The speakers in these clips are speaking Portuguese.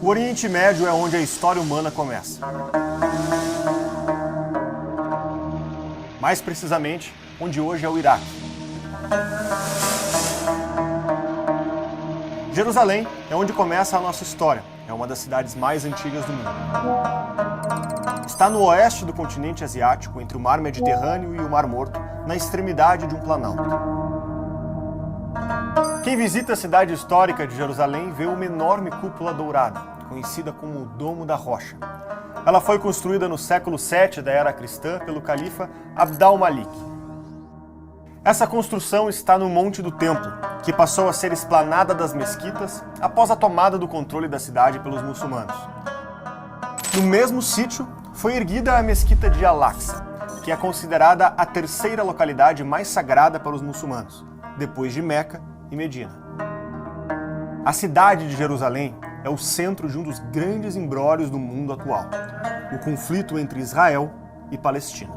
O Oriente Médio é onde a história humana começa. Mais precisamente, onde hoje é o Iraque. Jerusalém é onde começa a nossa história. É uma das cidades mais antigas do mundo. Está no oeste do continente asiático, entre o Mar Mediterrâneo e o Mar Morto, na extremidade de um planalto. Quem visita a cidade histórica de Jerusalém vê uma enorme cúpula dourada, conhecida como o Domo da Rocha. Ela foi construída no século VII da era cristã pelo califa Abd al-Malik. Essa construção está no Monte do Templo, que passou a ser esplanada das mesquitas após a tomada do controle da cidade pelos muçulmanos. No mesmo sítio, foi erguida a mesquita de Al-Aqsa, que é considerada a terceira localidade mais sagrada para os muçulmanos, depois de Meca e Medina. A cidade de Jerusalém é o centro de um dos grandes imbróglios do mundo atual, o conflito entre Israel e Palestina.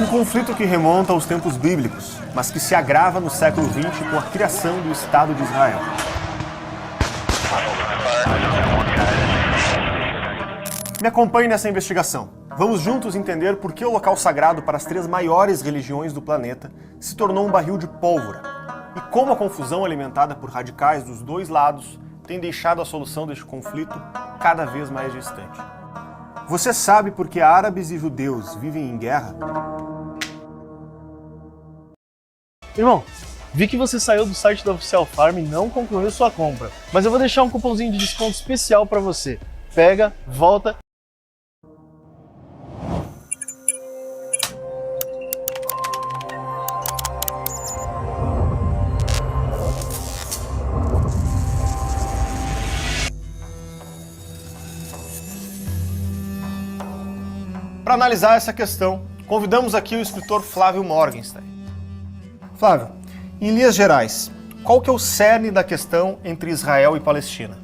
Um conflito que remonta aos tempos bíblicos, mas que se agrava no século XX com a criação do Estado de Israel. Me acompanhe nessa investigação. Vamos juntos entender por que o local sagrado para as três maiores religiões do planeta se tornou um barril de pólvora e como a confusão alimentada por radicais dos dois lados tem deixado a solução deste conflito cada vez mais distante. Você sabe por que árabes e judeus vivem em guerra? Irmão, vi que você saiu do site da Oficial Farm e não concluiu sua compra, mas eu vou deixar um cupomzinho de desconto especial para você. Pega, volta. Para analisar essa questão, convidamos aqui o escritor Flávio Morgenstern. Flávio, em linhas gerais, qual que é o cerne da questão entre Israel e Palestina?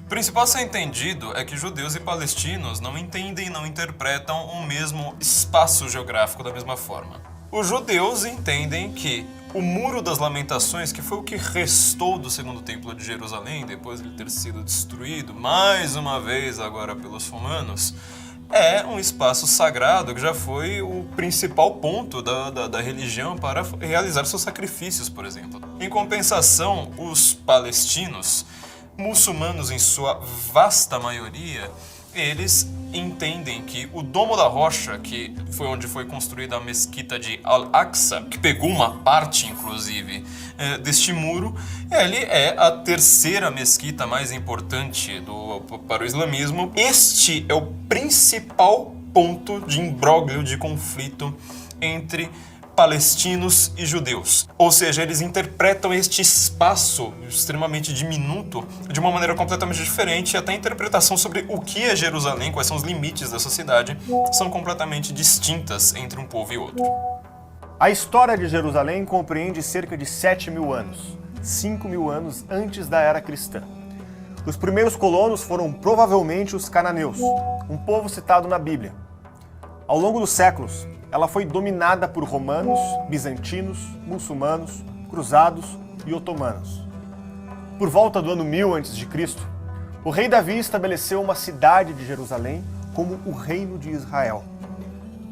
O principal a ser entendido é que judeus e palestinos não entendem e não interpretam o mesmo espaço geográfico da mesma forma. Os judeus entendem que o Muro das Lamentações, que foi o que restou do Segundo Templo de Jerusalém, depois de ele ter sido destruído mais uma vez agora pelos romanos, é um espaço sagrado que já foi o principal ponto da religião para realizar seus sacrifícios, por exemplo. Em compensação, os palestinos, muçulmanos em sua vasta maioria, eles entendem que o Domo da Rocha, que foi onde foi construída a mesquita de Al-Aqsa, que pegou uma parte, inclusive, deste muro, ele é a terceira mesquita mais importante para o islamismo. Este é o principal ponto de imbróglio, de conflito entre palestinos e judeus. Ou seja, eles interpretam este espaço extremamente diminuto de uma maneira completamente diferente, e até a interpretação sobre o que é Jerusalém, quais são os limites dessa cidade, são completamente distintas entre um povo e outro. A história de Jerusalém compreende cerca de 7.000 anos, 5.000 anos antes da era cristã. Os primeiros colonos foram provavelmente os cananeus, um povo citado na Bíblia. Ao longo dos séculos, ela foi dominada por romanos, bizantinos, muçulmanos, cruzados e otomanos. Por volta do ano 1000 a.C., o rei Davi estabeleceu uma cidade de Jerusalém como o Reino de Israel.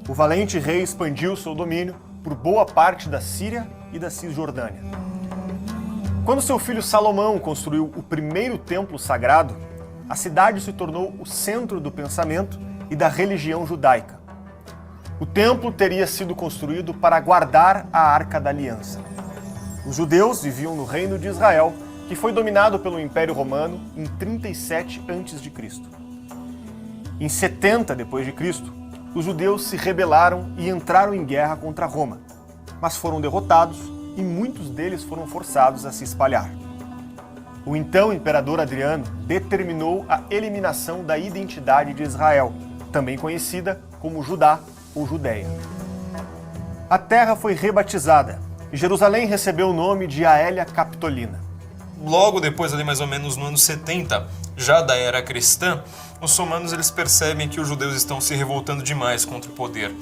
O valente rei expandiu seu domínio por boa parte da Síria e da Cisjordânia. Quando seu filho Salomão construiu o primeiro templo sagrado, a cidade se tornou o centro do pensamento e da religião judaica. O templo teria sido construído para guardar a Arca da Aliança. Os judeus viviam no Reino de Israel, que foi dominado pelo Império Romano em 37 a.C. Em 70 d.C., os judeus se rebelaram e entraram em guerra contra Roma, mas foram derrotados e muitos deles foram forçados a se espalhar. O então imperador Adriano determinou a eliminação da identidade de Israel, também conhecida como Judá ou Judéia. A terra foi rebatizada e Jerusalém recebeu o nome de Aelia Capitolina. Logo depois, ali mais ou menos no ano 70, já da era cristã, muçulmanos eles percebem que os judeus estão se revoltando demais contra o poder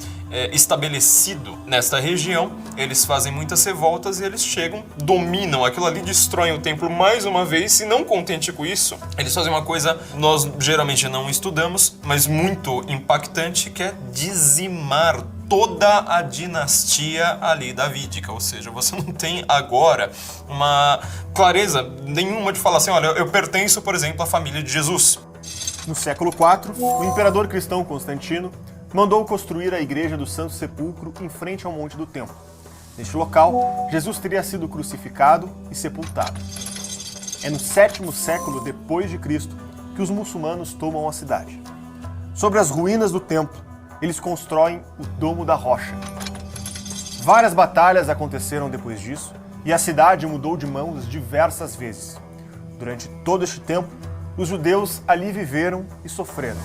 estabelecido nesta região. Eles fazem muitas revoltas e eles chegam, dominam aquilo ali, destroem o templo mais uma vez. E não contente com isso, eles fazem uma coisa que nós geralmente não estudamos, mas muito impactante, que é dizimar toda a dinastia ali davídica. Ou seja, você não tem agora uma clareza nenhuma de falar assim, olha, eu pertenço, por exemplo, à família de Jesus. No século IV, o imperador cristão Constantino mandou construir a igreja do Santo Sepulcro em frente ao Monte do Templo. Neste local, Jesus teria sido crucificado e sepultado. É no 7º século depois de Cristo que os muçulmanos tomam a cidade. Sobre as ruínas do templo, eles constroem o Domo da Rocha. Várias batalhas aconteceram depois disso e a cidade mudou de mãos diversas vezes. Durante todo este tempo, os judeus ali viveram e sofreram.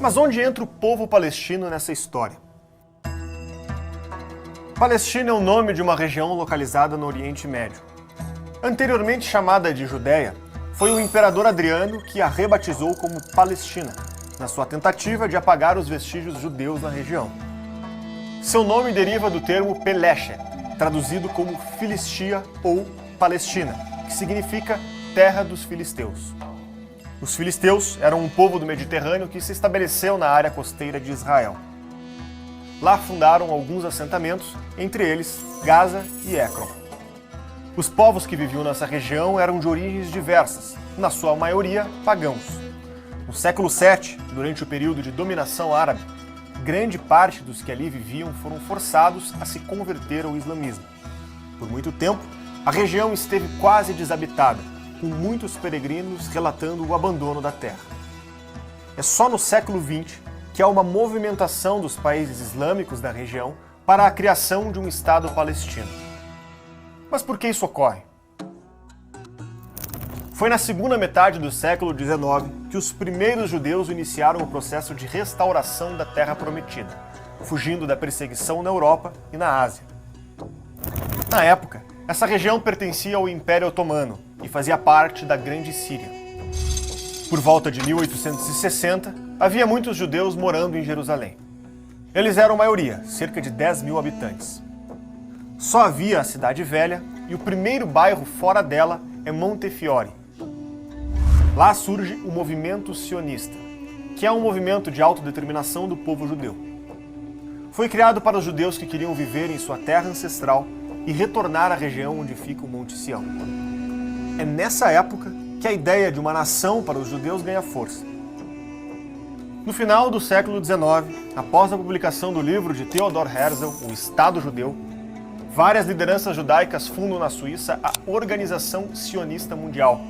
Mas onde entra o povo palestino nessa história? Palestina é o nome de uma região localizada no Oriente Médio. Anteriormente chamada de Judéia, foi o imperador Adriano que a rebatizou como Palestina, na sua tentativa de apagar os vestígios judeus na região. Seu nome deriva do termo Peleshe, traduzido como Filistia ou Palestina, que significa terra dos filisteus. Os filisteus eram um povo do Mediterrâneo que se estabeleceu na área costeira de Israel. Lá fundaram alguns assentamentos, entre eles Gaza e Ecrom. Os povos que viviam nessa região eram de origens diversas, na sua maioria pagãos. No século VII, durante o período de dominação árabe, grande parte dos que ali viviam foram forçados a se converter ao islamismo. Por muito tempo, a região esteve quase desabitada, com muitos peregrinos relatando o abandono da terra. É só no século XX que há uma movimentação dos países islâmicos da região para a criação de um Estado palestino. Mas por que isso ocorre? Foi na segunda metade do século XIX que os primeiros judeus iniciaram o processo de restauração da Terra Prometida, fugindo da perseguição na Europa e na Ásia. Na época, essa região pertencia ao Império Otomano e fazia parte da Grande Síria. Por volta de 1860, havia muitos judeus morando em Jerusalém. Eles eram maioria, cerca de 10 mil habitantes. Só havia a Cidade Velha e o primeiro bairro fora dela é Montefiore. Lá surge o movimento sionista, que é um movimento de autodeterminação do povo judeu. Foi criado para os judeus que queriam viver em sua terra ancestral e retornar à região onde fica o Monte Sião. É nessa época que a ideia de uma nação para os judeus ganha força. No final do século XIX, após a publicação do livro de Theodor Herzl, O Estado Judeu, várias lideranças judaicas fundam na Suíça a Organização Sionista Mundial,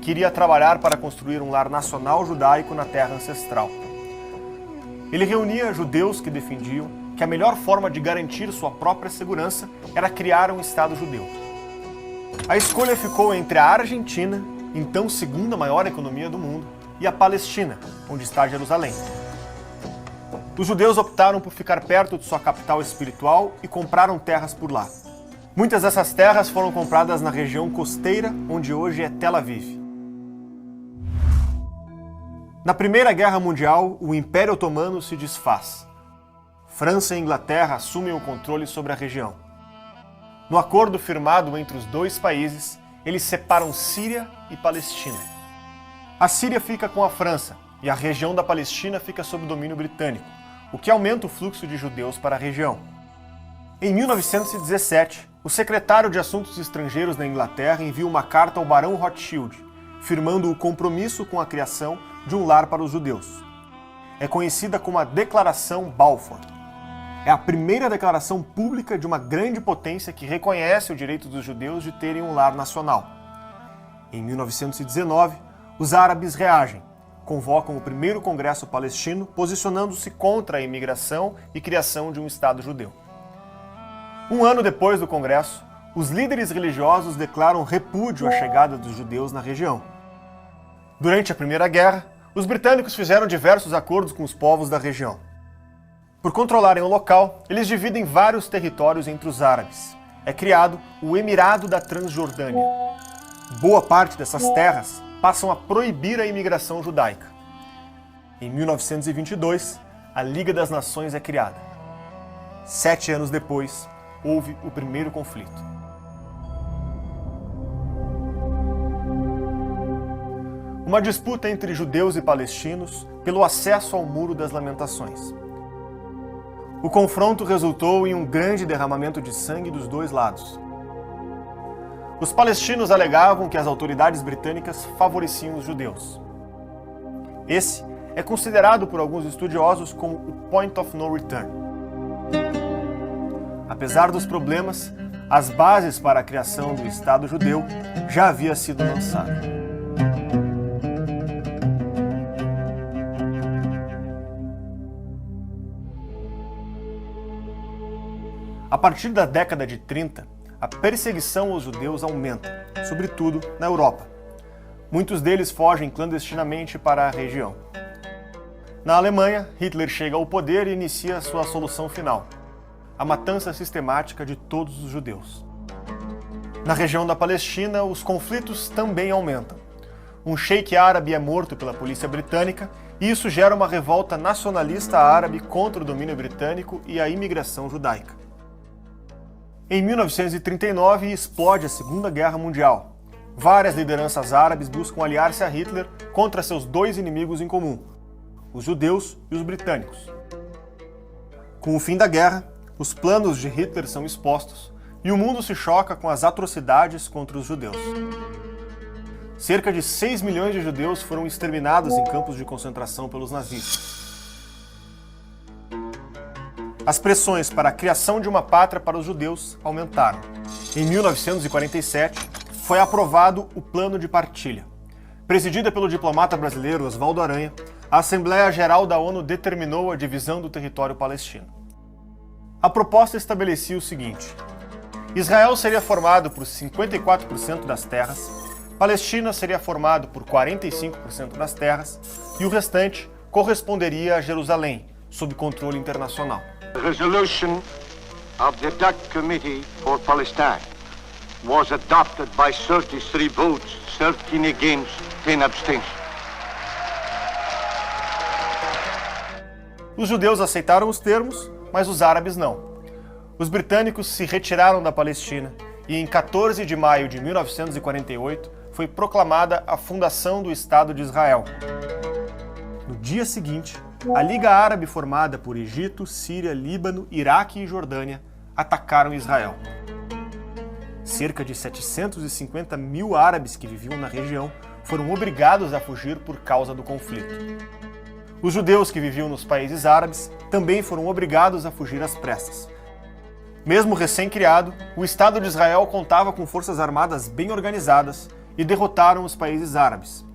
que iria trabalhar para construir um lar nacional judaico na terra ancestral. Ele reunia judeus que defendiam que a melhor forma de garantir sua própria segurança era criar um Estado judeu. A escolha ficou entre a Argentina, então segunda maior economia do mundo, e a Palestina, onde está Jerusalém. Os judeus optaram por ficar perto de sua capital espiritual e compraram terras por lá. Muitas dessas terras foram compradas na região costeira, onde hoje é Tel Aviv. Na Primeira Guerra Mundial, o Império Otomano se desfaz. França e Inglaterra assumem o controle sobre a região. No acordo firmado entre os dois países, eles separam Síria e Palestina. A Síria fica com a França e a região da Palestina fica sob domínio britânico, o que aumenta o fluxo de judeus para a região. Em 1917, o secretário de Assuntos Estrangeiros da Inglaterra envia uma carta ao Barão Rothschild, firmando o compromisso com a criação de um lar para os judeus. É conhecida como a Declaração Balfour. É a primeira declaração pública de uma grande potência que reconhece o direito dos judeus de terem um lar nacional. Em 1919, os árabes reagem, convocam o primeiro Congresso Palestino, posicionando-se contra a imigração e criação de um Estado judeu. Um ano depois do Congresso, os líderes religiosos declaram repúdio à chegada dos judeus na região. Durante a Primeira Guerra, os britânicos fizeram diversos acordos com os povos da região. Por controlarem o local, eles dividem vários territórios entre os árabes. É criado o Emirado da Transjordânia. Boa parte dessas terras passam a proibir a imigração judaica. Em 1922, a Liga das Nações é criada. 7 anos depois, houve o primeiro conflito. Uma disputa entre judeus e palestinos pelo acesso ao Muro das Lamentações. O confronto resultou em um grande derramamento de sangue dos dois lados. Os palestinos alegavam que as autoridades britânicas favoreciam os judeus. Esse é considerado por alguns estudiosos como o Point of No Return. Apesar dos problemas, as bases para a criação do Estado judeu já havia sido lançada. A partir da década de 30, a perseguição aos judeus aumenta, sobretudo na Europa. Muitos deles fogem clandestinamente para a região. Na Alemanha, Hitler chega ao poder e inicia sua solução final: a matança sistemática de todos os judeus. Na região da Palestina, os conflitos também aumentam. Um sheik árabe é morto pela polícia britânica e isso gera uma revolta nacionalista árabe contra o domínio britânico e a imigração judaica. Em 1939, explode a Segunda Guerra Mundial. Várias lideranças árabes buscam aliar-se a Hitler contra seus dois inimigos em comum: os judeus e os britânicos. Com o fim da guerra, os planos de Hitler são expostos e o mundo se choca com as atrocidades contra os judeus. Cerca de 6 milhões de judeus foram exterminados em campos de concentração pelos nazistas. As pressões para a criação de uma pátria para os judeus aumentaram. Em 1947, foi aprovado o Plano de Partilha. Presidida pelo diplomata brasileiro Oswaldo Aranha, a Assembleia Geral da ONU determinou a divisão do território palestino. A proposta estabelecia o seguinte: Israel seria formado por 54% das terras, Palestina seria formado por 45% das terras e o restante corresponderia a Jerusalém, sob controle internacional. The resolution of the DAC Committee for Palestine was adopted by 33 votes, 13 against, 10 abstentions. Os judeus aceitaram os termos, mas os árabes não. Os britânicos se retiraram da Palestina e em 14 de maio de 1948 foi proclamada a fundação do Estado de Israel. No dia seguinte, a Liga Árabe formada por Egito, Síria, Líbano, Iraque e Jordânia atacaram Israel. Cerca de 750 mil árabes que viviam na região foram obrigados a fugir por causa do conflito. Os judeus que viviam nos países árabes também foram obrigados a fugir às pressas. Mesmo recém-criado, o Estado de Israel contava com forças armadas bem organizadas e derrotaram os países árabes.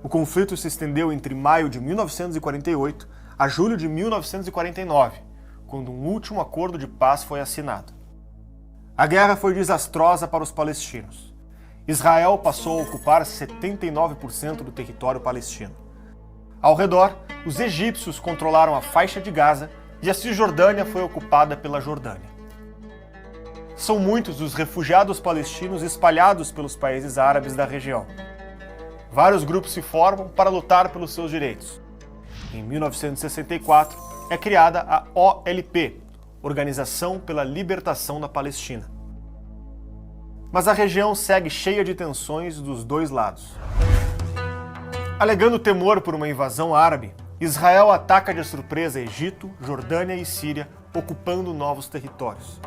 O conflito se estendeu entre maio de 1948 a julho de 1949, quando um último acordo de paz foi assinado. A guerra foi desastrosa para os palestinos. Israel passou a ocupar 79% do território palestino. Ao redor, os egípcios controlaram a faixa de Gaza e a Cisjordânia foi ocupada pela Jordânia. São muitos os refugiados palestinos espalhados pelos países árabes da região. Vários grupos se formam para lutar pelos seus direitos. Em 1964, é criada a OLP, Organização pela Libertação da Palestina. Mas a região segue cheia de tensões dos dois lados. Alegando temor por uma invasão árabe, Israel ataca de surpresa Egito, Jordânia e Síria, ocupando novos territórios.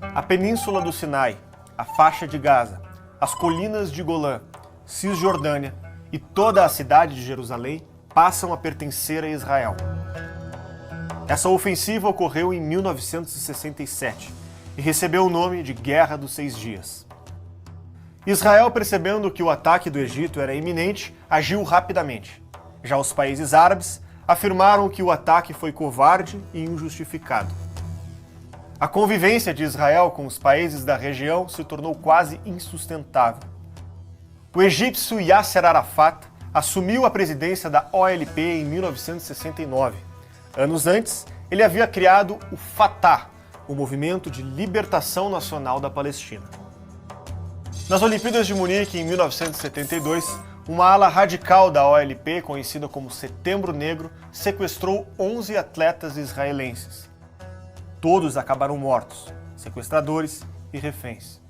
A Península do Sinai, a faixa de Gaza, as colinas de Golã, Cisjordânia e toda a cidade de Jerusalém passam a pertencer a Israel. Essa ofensiva ocorreu em 1967 e recebeu o nome de Guerra dos 6 Dias. Israel, percebendo que o ataque do Egito era iminente, agiu rapidamente. Já os países árabes afirmaram que o ataque foi covarde e injustificado. A convivência de Israel com os países da região se tornou quase insustentável. O egípcio Yasser Arafat assumiu a presidência da OLP em 1969. Anos antes, ele havia criado o Fatah, o Movimento de Libertação Nacional da Palestina. Nas Olimpíadas de Munique, em 1972, uma ala radical da OLP, conhecida como Setembro Negro, sequestrou 11 atletas israelenses. Todos acabaram mortos, sequestradores e reféns.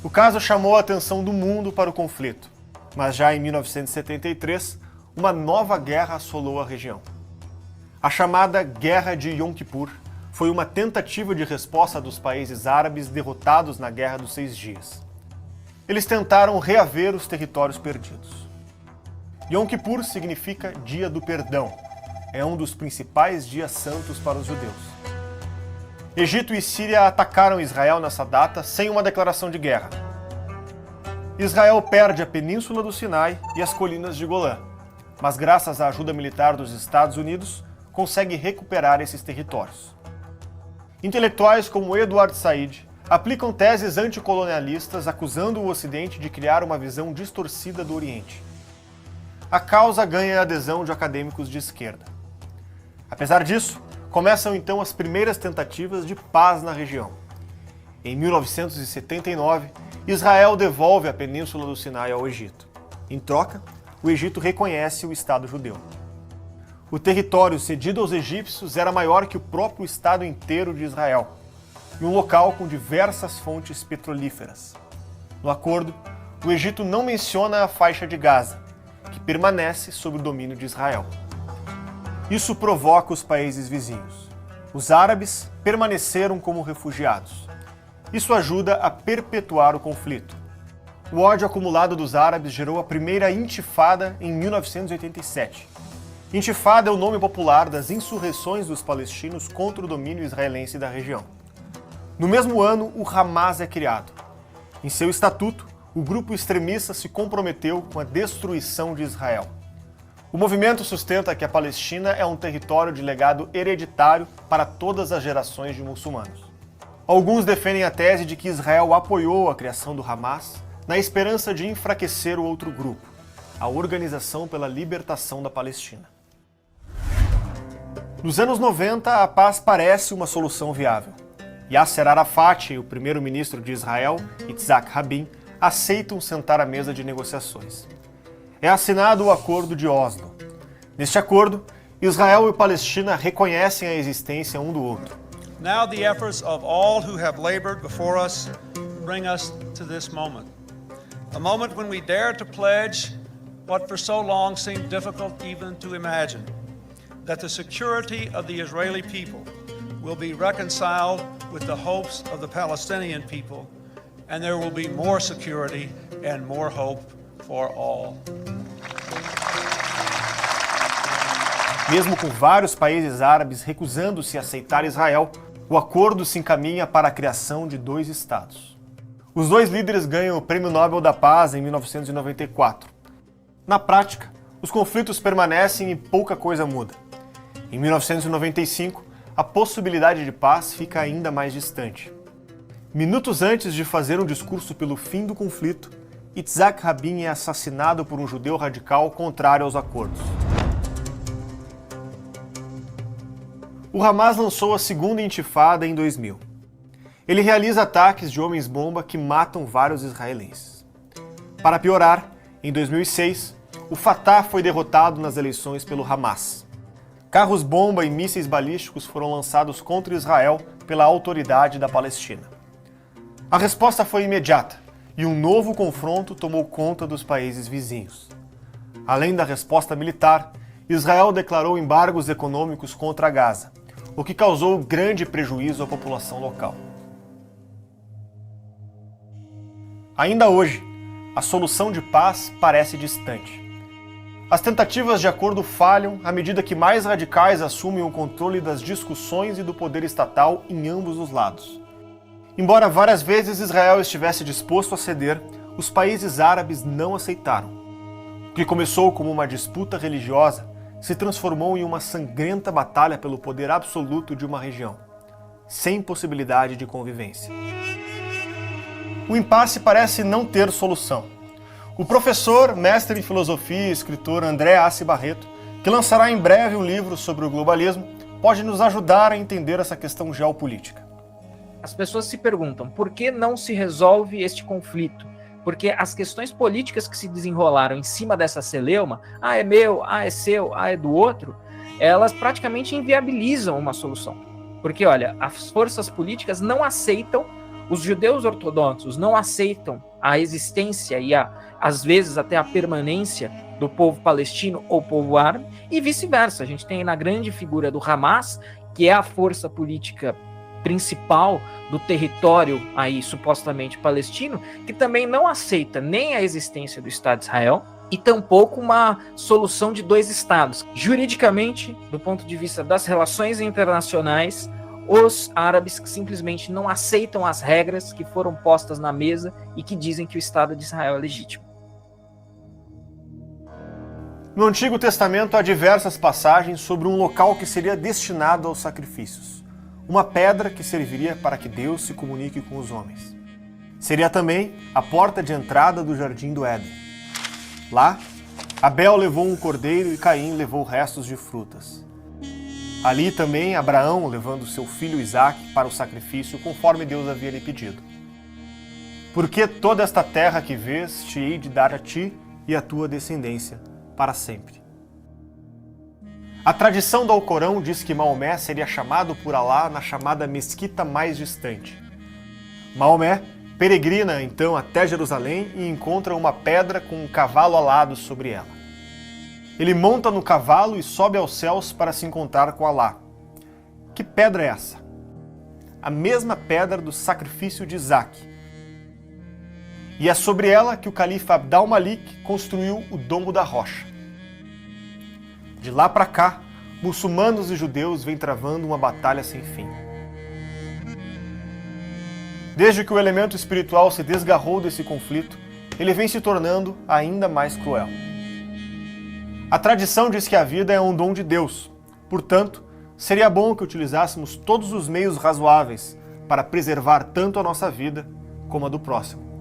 O caso chamou a atenção do mundo para o conflito, mas já em 1973, uma nova guerra assolou a região. A chamada Guerra de Yom Kippur foi uma tentativa de resposta dos países árabes derrotados na Guerra dos 6 Dias. Eles tentaram reaver os territórios perdidos. Yom Kippur significa Dia do Perdão. É um dos principais dias santos para os judeus. Egito e Síria atacaram Israel nessa data sem uma declaração de guerra. Israel perde a península do Sinai e as colinas de Golã, mas graças à ajuda militar dos Estados Unidos, consegue recuperar esses territórios. Intelectuais como Edward Said aplicam teses anticolonialistas acusando o Ocidente de criar uma visão distorcida do Oriente. A causa ganha a adesão de acadêmicos de esquerda. Apesar disso, começam então as primeiras tentativas de paz na região. Em 1979, Israel devolve a península do Sinai ao Egito. Em troca, o Egito reconhece o Estado judeu. O território cedido aos egípcios era maior que o próprio Estado inteiro de Israel, e um local com diversas fontes petrolíferas. No acordo, o Egito não menciona a faixa de Gaza, que permanece sob o domínio de Israel. Isso provoca os países vizinhos. Os árabes permaneceram como refugiados. Isso ajuda a perpetuar o conflito. O ódio acumulado dos árabes gerou a primeira intifada em 1987. Intifada é o nome popular das insurreições dos palestinos contra o domínio israelense da região. No mesmo ano, o Hamas é criado. Em seu estatuto, o grupo extremista se comprometeu com a destruição de Israel. O movimento sustenta que a Palestina é um território de legado hereditário para todas as gerações de muçulmanos. Alguns defendem a tese de que Israel apoiou a criação do Hamas na esperança de enfraquecer o outro grupo, a Organização pela Libertação da Palestina. Nos anos 90, a paz parece uma solução viável. Yasser Arafat e o primeiro-ministro de Israel, Yitzhak Rabin, aceitam sentar à mesa de negociações. É assinado o Acordo de Oslo. Neste acordo, Israel e Palestina reconhecem a existência um do outro. Now the efforts of all who have labored before us bring us to this moment. A moment when we dare to pledge what for so long seemed difficult even to imagine, that the security of the Israeli people will be reconciled with the hopes of the Palestinian people, and there will be more security and more hope for all. Mesmo com vários países árabes recusando-se a aceitar Israel, o acordo se encaminha para a criação de 2 estados. Os 2 líderes ganham o Prêmio Nobel da Paz em 1994. Na prática, os conflitos permanecem e pouca coisa muda. Em 1995, a possibilidade de paz fica ainda mais distante. Minutos antes de fazer um discurso pelo fim do conflito, Yitzhak Rabin é assassinado por um judeu radical contrário aos acordos. O Hamas lançou a segunda intifada em 2000. Ele realiza ataques de homens-bomba que matam vários israelenses. Para piorar, em 2006, o Fatah foi derrotado nas eleições pelo Hamas. Carros-bomba e mísseis balísticos foram lançados contra Israel pela autoridade da Palestina. A resposta foi imediata e um novo confronto tomou conta dos países vizinhos. Além da resposta militar, Israel declarou embargos econômicos contra Gaza, o que causou grande prejuízo à população local. Ainda hoje, a solução de paz parece distante. As tentativas de acordo falham à medida que mais radicais assumem o controle das discussões e do poder estatal em ambos os lados. Embora várias vezes Israel estivesse disposto a ceder, os países árabes não aceitaram. O que começou como uma disputa religiosa se transformou em uma sangrenta batalha pelo poder absoluto de uma região, sem possibilidade de convivência. O impasse parece não ter solução. O professor, mestre em filosofia e escritor André Assi Barreto, que lançará em breve um livro sobre o globalismo, pode nos ajudar a entender essa questão geopolítica. As pessoas se perguntam por que não se resolve este conflito, porque as questões políticas que se desenrolaram em cima dessa celeuma, é meu, é seu, é do outro, elas praticamente inviabilizam uma solução. Porque, olha, as forças políticas não aceitam, os judeus ortodoxos não aceitam a existência e, às vezes, até a permanência do povo palestino ou povo árabe, e vice-versa. A gente tem na grande figura do Hamas, que é a força política principal do território aí supostamente palestino, que também não aceita nem a existência do Estado de Israel e tampouco uma solução de dois estados. Juridicamente, do ponto de vista das relações internacionais, os árabes que simplesmente não aceitam as regras que foram postas na mesa e que dizem que o Estado de Israel é legítimo. No Antigo Testamento há diversas passagens sobre um local que seria destinado aos sacrifícios. Uma pedra que serviria para que Deus se comunique com os homens. Seria também a porta de entrada do Jardim do Éden. Lá, Abel levou um cordeiro e Caim levou restos de frutas. Ali também Abraão levando seu filho Isaque para o sacrifício, conforme Deus havia lhe pedido. Porque toda esta terra que vês te hei de dar a ti e à tua descendência para sempre. A tradição do Alcorão diz que Maomé seria chamado por Alá na chamada mesquita mais distante. Maomé peregrina então até Jerusalém e encontra uma pedra com um cavalo alado sobre ela. Ele monta no cavalo e sobe aos céus para se encontrar com Alá. Que pedra é essa? A mesma pedra do sacrifício de Isaque. E é sobre ela que o califa Abd al-Malik construiu o Domo da Rocha. De lá para cá, muçulmanos e judeus vêm travando uma batalha sem fim. Desde que o elemento espiritual se desgarrou desse conflito, ele vem se tornando ainda mais cruel. A tradição diz que a vida é um dom de Deus, portanto, seria bom que utilizássemos todos os meios razoáveis para preservar tanto a nossa vida como a do próximo.